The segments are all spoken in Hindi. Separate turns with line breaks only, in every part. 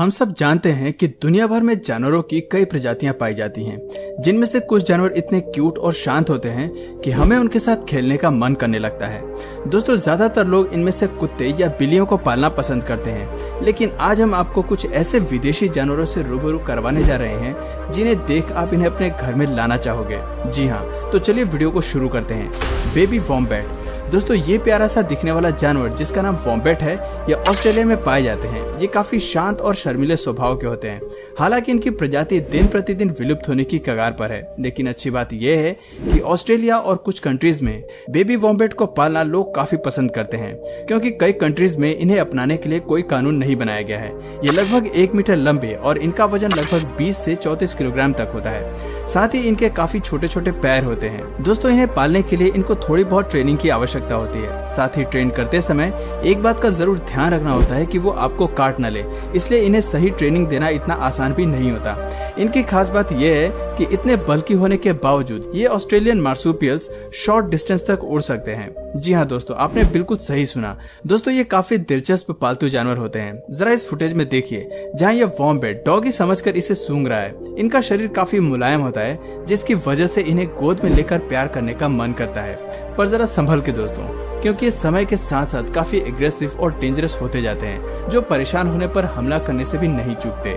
हम सब जानते हैं कि दुनिया भर में जानवरों की कई प्रजातियां पाई जाती हैं, जिनमें से कुछ जानवर इतने क्यूट और शांत होते हैं कि हमें उनके साथ खेलने का मन करने लगता है। दोस्तों, ज्यादातर लोग इनमें से कुत्ते या बिल्लियों को पालना पसंद करते हैं, लेकिन आज हम आपको कुछ ऐसे विदेशी जानवरों से रूबरू करवाने जा रहे हैं जिन्हें देख आप इन्हें अपने घर में लाना चाहोगे। जी हाँ, तो चलिए वीडियो को शुरू करते हैं। Baby wombat. दोस्तों, ये प्यारा सा दिखने वाला जानवर जिसका नाम वॉम्बैट है, ये ऑस्ट्रेलिया में पाए जाते हैं। ये काफी शांत और शर्मीले स्वभाव के होते हैं। हालांकि इनकी प्रजाति दिन प्रतिदिन विलुप्त होने की कगार पर है, लेकिन अच्छी बात यह है कि ऑस्ट्रेलिया और कुछ कंट्रीज में बेबी वॉम्बैट को पालना लोग काफी पसंद करते हैं, क्योंकि कई कंट्रीज में इन्हें अपनाने के लिए कोई कानून नहीं बनाया गया है। ये लगभग 1 मीटर लंबे और इनका वजन लगभग 20 से 34 किलोग्राम तक होता है। साथ ही इनके काफी छोटे छोटे पैर होते हैं। दोस्तों, इन्हें पालने के लिए इनको थोड़ी बहुत ट्रेनिंग की आवश्यकता होती है। साथ ही ट्रेन करते समय एक बात का जरूर ध्यान रखना होता है कि वो आपको काट न ले, इसलिए इन्हें सही ट्रेनिंग देना इतना आसान भी नहीं होता। इनकी खास बात यह है कि इतने बल्कि होने के बावजूद ये ऑस्ट्रेलियन मार्सुपियल्स शॉर्ट डिस्टेंस तक उड़ सकते हैं। जी हाँ दोस्तों, आपने बिल्कुल सही सुना। दोस्तों, ये काफी दिलचस्प पालतू जानवर होते हैं। जरा इस फुटेज में देखिए जहाँ ये वॉम्बैट डॉगी समझकर इसे सूंघ रहा है। इनका शरीर काफी मुलायम होता है, जिसकी वजह से इन्हें गोद में लेकर प्यार करने का मन करता है। पर जरा संभल के दोस्तों, क्योंकि ये समय के साथ साथ काफी एग्रेसिव और डेंजरस होते जाते हैं, जो परेशान होने पर हमला करने से भी नहीं चूकते।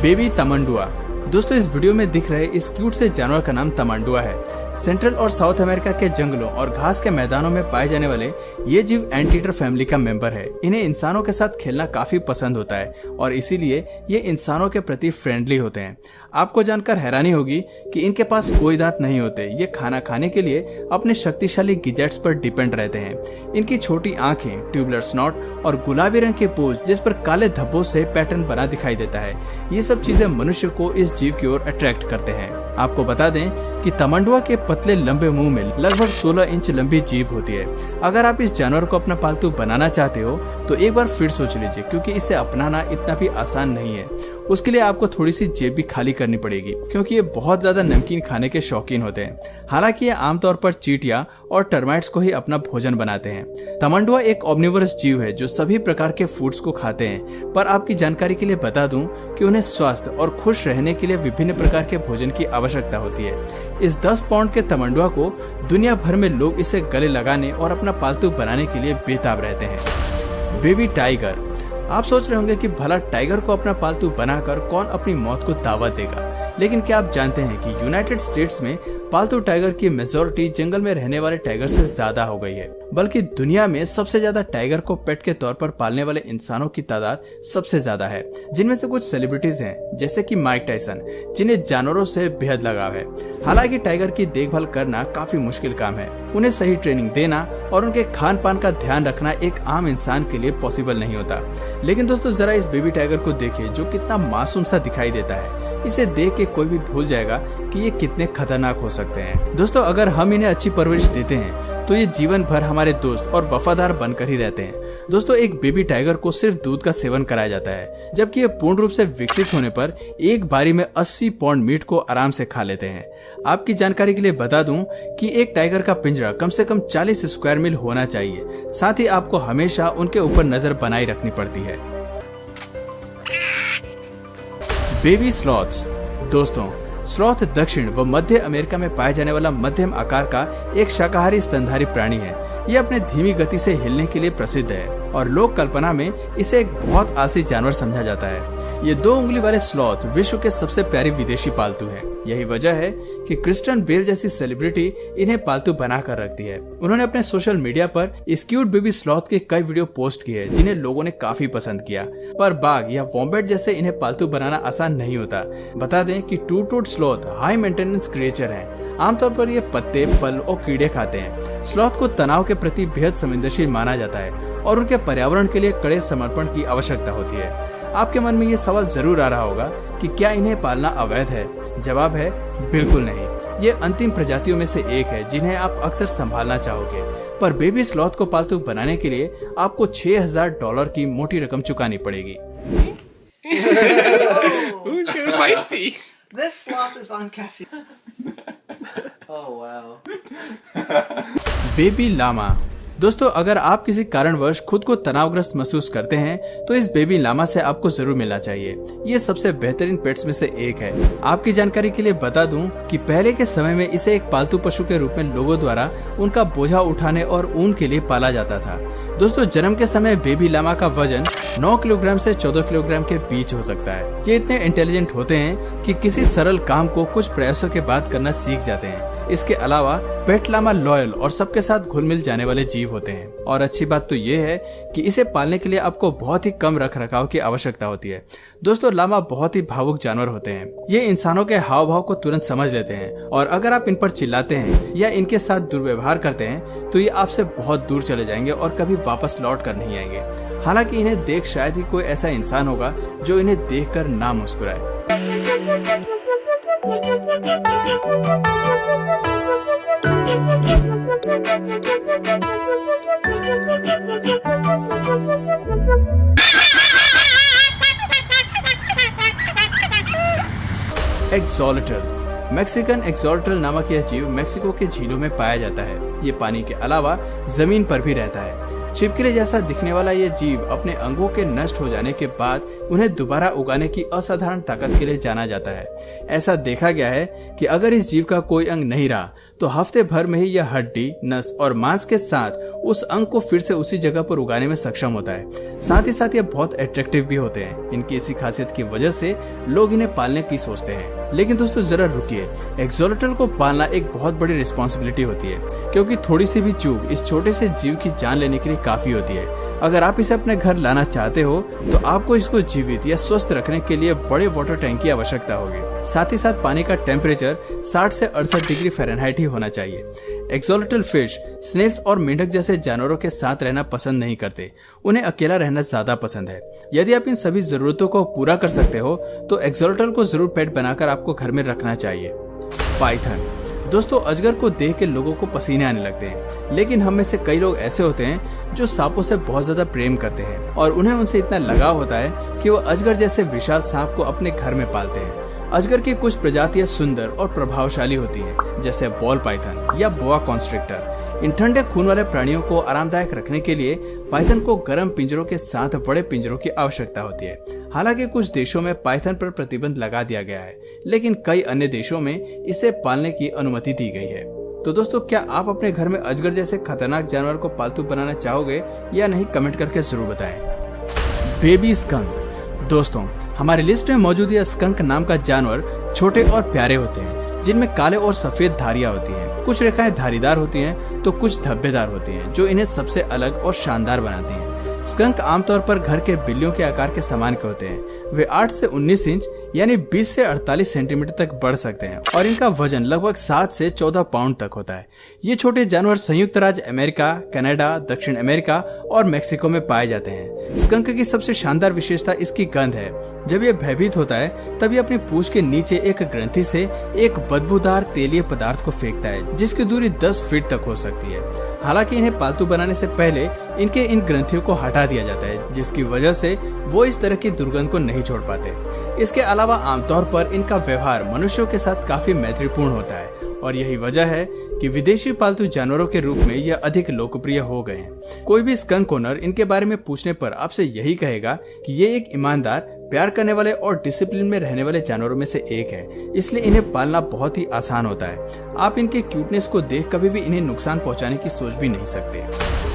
बेबी तमंडुआ। दोस्तों, इस वीडियो में दिख रहे इस क्यूट से जानवर का नाम तमंडुआ है। सेंट्रल और साउथ अमेरिका के जंगलों और घास के मैदानों में पाए जाने वाले ये जीव एंटीटर फैमिली का मेंबर है। इन्हें इंसानों के साथ खेलना काफी पसंद होता है और इसीलिए ये इंसानों के प्रति फ्रेंडली होते हैं। आपको जानकर हैरानी होगी कि इनके पास कोई दांत नहीं होते। ये खाना खाने के लिए अपने शक्तिशाली गिजेट्स पर डिपेंड रहते हैं। इनकी छोटी आंखें, ट्यूबुलर स्नॉट और गुलाबी रंग के पूंछ जिस पर काले धब्बों से पैटर्न बना दिखाई देता है, ये सब चीजें मनुष्य को इस जीव की ओर अट्रैक्ट करते हैं। आपको बता दें कि तमंडुआ के पतले लंबे मुंह में लगभग 16 इंच लंबी जीभ होती है। अगर आप इस जानवर को अपना पालतू बनाना चाहते हो तो एक बार फिर सोच लीजिए, क्योंकि इसे अपनाना इतना भी आसान नहीं है। उसके लिए आपको थोड़ी सी जेब भी खाली करनी पड़ेगी, क्योंकि ये बहुत ज्यादा नमकीन खाने के शौकीन होते हैं। हालांकि ये आमतौर पर चींटियां और टर्माइट्स को ही अपना भोजन बनाते हैं। तमंडुआ एक ऑम्निवोरस जीव है जो सभी प्रकार के फूड्स को खाते हैं, पर आपकी जानकारी के लिए बता दूं कि उन्हें स्वस्थ और खुश रहने के लिए विभिन्न प्रकार के भोजन की आवश्यकता होती है। इस 10 पाउंड के तमंडुआ को दुनिया भर में लोग इसे गले लगाने और अपना पालतू बनाने के लिए बेताब रहते हैं। Baby tiger. आप सोच रहे होंगे कि भला टाइगर को अपना पालतू बनाकर कौन अपनी मौत को दावत देगा, लेकिन क्या आप जानते हैं कि यूनाइटेड स्टेट्स में पालतू टाइगर की मेजॉरिटी जंगल में रहने वाले टाइगर से ज्यादा हो गई है। बल्कि दुनिया में सबसे ज्यादा टाइगर को पेट के तौर पर पालने वाले इंसानों की तादाद सबसे ज्यादा है, जिनमें से कुछ सेलिब्रिटीज हैं, जैसे कि माइक टायसन, जिन्हें जानवरों से बेहद लगाव है। हालांकि टाइगर की देखभाल करना काफी मुश्किल काम है। उन्हें सही ट्रेनिंग देना और उनके खान पान का ध्यान रखना एक आम इंसान के लिए पॉसिबल नहीं होता। लेकिन दोस्तों, जरा इस बेबी टाइगर को देखिए जो कितना मासूम सा दिखाई देता है। इसे देख के कोई भी भूल जाएगा कि ये कितने खतरनाक हो सकते हैं। दोस्तों, अगर हम इन्हें अच्छी परवरिश देते हैं तो ये जीवन भर हमारे दोस्त और वफादार बनकर ही रहते हैं। दोस्तों, एक बेबी टाइगर को सिर्फ दूध का सेवन कराया जाता है, जबकि ये पूर्ण रूप से विकसित होने पर एक बारी में 80 पाउंड मीट को आराम से खा लेते हैं। आपकी जानकारी के लिए बता दूं कि एक टाइगर का पिंजरा कम से कम 40 स्क्वायर मील होना चाहिए। साथ ही आपको हमेशा उनके ऊपर नजर बनाए रखनी पड़ती है। Baby sloths. दोस्तों, स्लॉथ दक्षिण व मध्य अमेरिका में पाए जाने वाला मध्यम आकार का एक शाकाहारी स्तनधारी प्राणी है। ये अपने धीमी गति से हिलने के लिए प्रसिद्ध है और लोक कल्पना में इसे एक बहुत आलसी जानवर समझा जाता है। ये 2 उंगली वाले स्लॉथ विश्व के सबसे प्यारी विदेशी पालतू है। यही वजह है कि क्रिस्टियन बेल जैसी सेलिब्रिटी इन्हें पालतू बनाकर रखती है। उन्होंने अपने सोशल मीडिया पर इस क्यूट बेबी स्लॉथ के कई वीडियो पोस्ट किए हैं, जिन्हें लोगों ने काफी पसंद किया। पर बाघ या वॉम्बैट जैसे इन्हें पालतू बनाना आसान नहीं होता। बता दें कि to-toad sloth high maintenance creature हैं। आमतौर पर ये पत्ते, फल और कीड़े खाते हैं। स्लॉथ को तनाव के प्रति बेहद संवेदनशील माना जाता है और उनके पर्यावरण के लिए कड़े समर्पण की आवश्यकता होती है। आपके मन में ये सवाल जरूर आ रहा होगा कि क्या इन्हें पालना अवैध है? जवाब है बिल्कुल नहीं। ये अंतिम प्रजातियों में से एक है जिन्हें आप अक्सर संभालना चाहोगे। पर बेबी स्लॉथ को पालतू बनाने के लिए आपको $6000 की मोटी रकम चुकानी पड़ेगी।
This sloth is on caffeine. Oh wow.
Baby llama. दोस्तों अगर आप किसी कारणवश खुद को तनावग्रस्त महसूस करते हैं तो इस बेबी लामा से आपको जरूर मिलना चाहिए। ये सबसे बेहतरीन पेट्स में से एक है। आपकी जानकारी के लिए बता दूं कि पहले के समय में इसे एक पालतू पशु के रूप में लोगों द्वारा उनका बोझा उठाने और ऊन के लिए पाला जाता था। दोस्तों जन्म के समय बेबी लामा का वजन 9 किलोग्राम से 14 किलोग्राम के बीच हो सकता है। ये इतने इंटेलिजेंट होते हैं कि किसी सरल काम को कुछ प्रयासों के बाद करना सीख जाते हैं। इसके अलावा पेट लामा लॉयल और सबके साथ घुल मिल जाने वाले जीव होते हैं। और अच्छी बात तो ये है कि इसे पालने के लिए आपको बहुत ही कम रख रखाव की आवश्यकता होती है। दोस्तों लामा बहुत ही भावुक जानवर होते हैं। ये इंसानों के हाव भाव को तुरंत समझ लेते हैं और अगर आप इन पर चिल्लाते हैं या इनके साथ दुर्व्यवहार करते हैं तो ये आपसे बहुत दूर चले जाएंगे और कभी वापस लौट कर नहीं आएंगे। हालांकि इन्हें देख शायद ही कोई ऐसा इंसान होगा जो इन्हें देखकर ना मुस्कुराए। एक्सोलेटल। मैक्सिकन एक्सोलेटल नामक यह जीव मेक्सिको के झीलों में पाया जाता है। ये पानी के अलावा जमीन पर भी रहता है। छिपकली जैसा दिखने वाला ये जीव अपने अंगों के नष्ट हो जाने के बाद उन्हें दोबारा उगाने की असाधारण ताकत के लिए जाना जाता है। ऐसा देखा गया है कि अगर इस जीव का कोई अंग नहीं रहा तो हफ्ते भर में ही यह हड्डी, नस और मांस के साथ उस अंग को फिर से उसी जगह पर उगाने में सक्षम होता है। साथ ही साथ ये बहुत अट्रैक्टिव भी होते हैं। इनकी इसी खासियत की वजह से लोग इन्हें पालने की सोचते हैं। लेकिन दोस्तों जरा रुकिए, एक्सोलेटल को पालना एक बहुत बड़ी रिस्पॉन्सिबिलिटी होती है, क्योंकि थोड़ी सी भी चूक इस छोटे से जीव की जान लेने के लिए काफी होती है। अगर आप इसे अपने घर लाना चाहते हो तो आपको इसको जीवित या स्वस्थ रखने के लिए बड़े वाटर टैंक की आवश्यकता होगी। साथ ही साथ पानी का टेम्परेचर 60 से 68 डिग्री फ़ारेनहाइट ही होना चाहिए। एक्सोलेटल फिश स्नेल्स और मेंढक जैसे जानवरों के साथ रहना पसंद नहीं करते। उन्हें अकेला रहना ज्यादा पसंद है। यदि आप इन सभी जरूरतों को पूरा कर सकते हो तो एक्सोलेटल को जरूर पेट बनाकर आपको घर में रखना चाहिए। पाइथन। दोस्तों अजगर को देख के लोगों को पसीने आने लगते हैं, लेकिन हम में से कई लोग ऐसे होते हैं जो सांपों से बहुत ज्यादा प्रेम करते हैं और उन्हें उनसे इतना लगाव होता है कि वो अजगर जैसे विशाल सांप को अपने घर में पालते हैं। अजगर की कुछ प्रजातियां सुंदर और प्रभावशाली होती हैं, जैसे बॉल पाइथन या बोआ कॉन्स्ट्रिक्टर। इन ठंडे खून वाले प्राणियों को आरामदायक रखने के लिए पाइथन को गर्म पिंजरों के साथ बड़े पिंजरों की आवश्यकता होती है। हालांकि कुछ देशों में पाइथन पर प्रतिबंध लगा दिया गया है, लेकिन कई अन्य देशों में इसे पालने की अनुमति दी गई है। तो दोस्तों क्या आप अपने घर में अजगर जैसे खतरनाक जानवर को पालतू बनाना चाहोगे या नहीं, कमेंट करके जरूर बताएं। Baby skunk. दोस्तों हमारी लिस्ट में मौजूद यह स्कंक नाम का जानवर छोटे और प्यारे होते हैं, जिनमें काले और सफेद धारियां होती हैं। कुछ रेखाएं धारीदार होती हैं तो कुछ धब्बेदार होती हैं, जो इन्हें सबसे अलग और शानदार बनाती हैं। स्कंक आमतौर पर घर के बिल्लियों के आकार के समान के होते हैं। वे 8 से 19 इंच यानी 20 से 48 सेंटीमीटर तक बढ़ सकते हैं और इनका वजन लगभग 7 से 14 पाउंड तक होता है। ये छोटे जानवर संयुक्त राज्य अमेरिका, कनाडा, दक्षिण अमेरिका और मेक्सिको में पाए जाते हैं। स्कंक की सबसे शानदार विशेषता इसकी गंध है। जब ये भयभीत होता है तब ये अपनी पूंछ के नीचे एक ग्रंथि से एक बदबूदार तेलीय पदार्थ को फेंकता है, जिसकी दूरी 10 फीट तक हो सकती है। हालांकि इन्हें पालतू बनाने से पहले इनके इन ग्रंथियों को हटा दिया जाता है, जिसकी वजह से वो इस तरह की दुर्गंध को नहीं छोड़ पाते। इसके अलावा आमतौर पर इनका व्यवहार मनुष्यों के साथ काफी मैत्रीपूर्ण होता है और यही वजह है कि विदेशी पालतू जानवरों के रूप में यह अधिक लोकप्रिय हो गए हैं। कोई भी स्कंक ओनर इनके बारे में पूछने पर आपसे यही कहेगा कि ये एक ईमानदार, प्यार करने वाले और डिसिप्लिन में रहने वाले जानवरों में से एक है, इसलिए इन्हें पालना बहुत ही आसान होता है। आप इनके क्यूटनेस को देख कभी भी इन्हें नुकसान पहुंचाने की सोच भी नहीं सकते।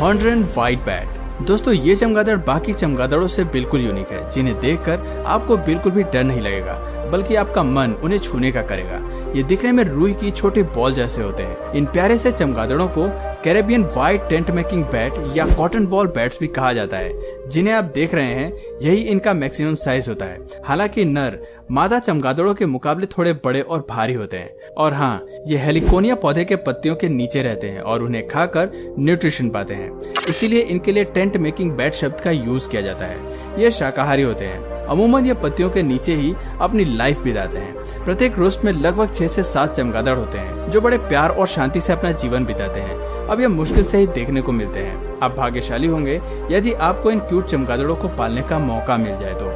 Horn white bat. दोस्तों ये चमगादड़ बाकी चमगादड़ों से बिल्कुल यूनिक है, जिन्हें देखकर आपको बिल्कुल भी डर नहीं लगेगा, बल्कि आपका मन उन्हें छूने का करेगा। ये दिखने में रुई की छोटे बॉल जैसे होते हैं। इन प्यारे से चमगादड़ों को Caribbean white tent making bat या कॉटन बॉल बैट्स भी कहा जाता है, जिन्हें आप देख रहे हैं यही इनका मैक्सिमम साइज होता है। हालांकि नर मादा चमगादड़ों के मुकाबले थोड़े बड़े और भारी होते हैं और हाँ, ये हेलिकोनिया पौधे के पत्तियों के नीचे रहते हैं और उन्हें खाकर न्यूट्रिशन पाते हैं, इसीलिए इनके लिए टेंट मेकिंग बैट शब्द का यूज किया जाता है। ये शाकाहारी होते हैं। अमूमन ये पत्तियों के नीचे ही अपनी लाइफ बिताते हैं। प्रत्येक रोस्ट में लगभग 6 से 7 चमगादड़ होते हैं, जो बड़े प्यार और शांति से अपना जीवन बिताते हैं। अब ये मुश्किल से ही देखने को मिलते हैं। आप भाग्यशाली होंगे यदि आपको इन क्यूट चमगादड़ों को पालने का मौका मिल जाए तो।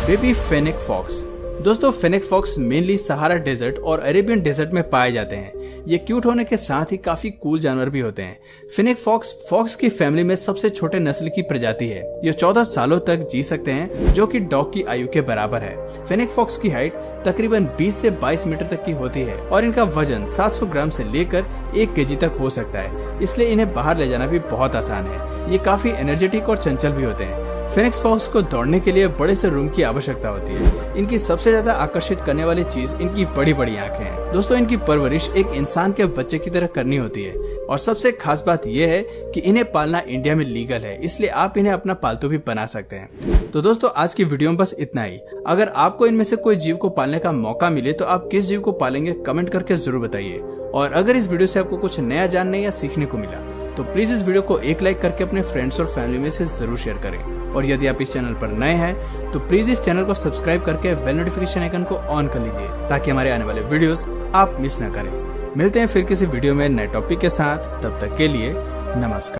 Baby fennec fox. दोस्तों fennec fox mainly Sahara desert और अरेबियन डेजर्ट में पाए जाते हैं। ये क्यूट होने के साथ ही काफी कूल जानवर भी होते हैं। फेनेक फॉक्स की फैमिली में सबसे छोटे नस्ल की प्रजाति है। ये 14 सालों तक जी सकते हैं, जो कि डॉग की आयु के बराबर है। फेनेक फॉक्स की हाइट तकरीबन 20 से 22 मीटर तक की होती है और इनका वजन 700 ग्राम से लेकर 1 केजी तक हो सकता है, इसलिए इन्हें बाहर ले जाना भी बहुत आसान है। ये काफी एनर्जेटिक और चंचल भी होते हैं। फेनेक फॉक्स को दौड़ने के लिए बड़े से रूम की आवश्यकता होती है। इनकी सबसे ज्यादा आकर्षित करने वाली चीज इनकी बड़ी बड़ी आंखें हैं। दोस्तों इनकी परवरिश एक इंसान के बच्चे की तरह करनी होती है और सबसे खास बात यह है कि इन्हें पालना इंडिया में लीगल है, इसलिए आप इन्हें अपना पालतू भी बना सकते हैं। तो दोस्तों आज की वीडियो में बस इतना ही। अगर आपको इनमें से कोई जीव को पालने का मौका मिले तो आप किस जीव को पालेंगे कमेंट करके जरूर बताइए। और अगर इस वीडियो से आपको कुछ नया जानने या सीखने को मिला तो प्लीज इस वीडियो को एक लाइक करके अपने फ्रेंड्स और फैमिली में से जरूर शेयर करें। और यदि आप इस चैनल पर नए हैं तो प्लीज इस चैनल को सब्सक्राइब करके बेल नोटिफिकेशन आइकन को ऑन कर लीजिए, ताकि हमारे आने वाले वीडियोस आप मिस न करें। मिलते हैं फिर किसी वीडियो में नए टॉपिक के साथ, तब तक के लिए नमस्कार।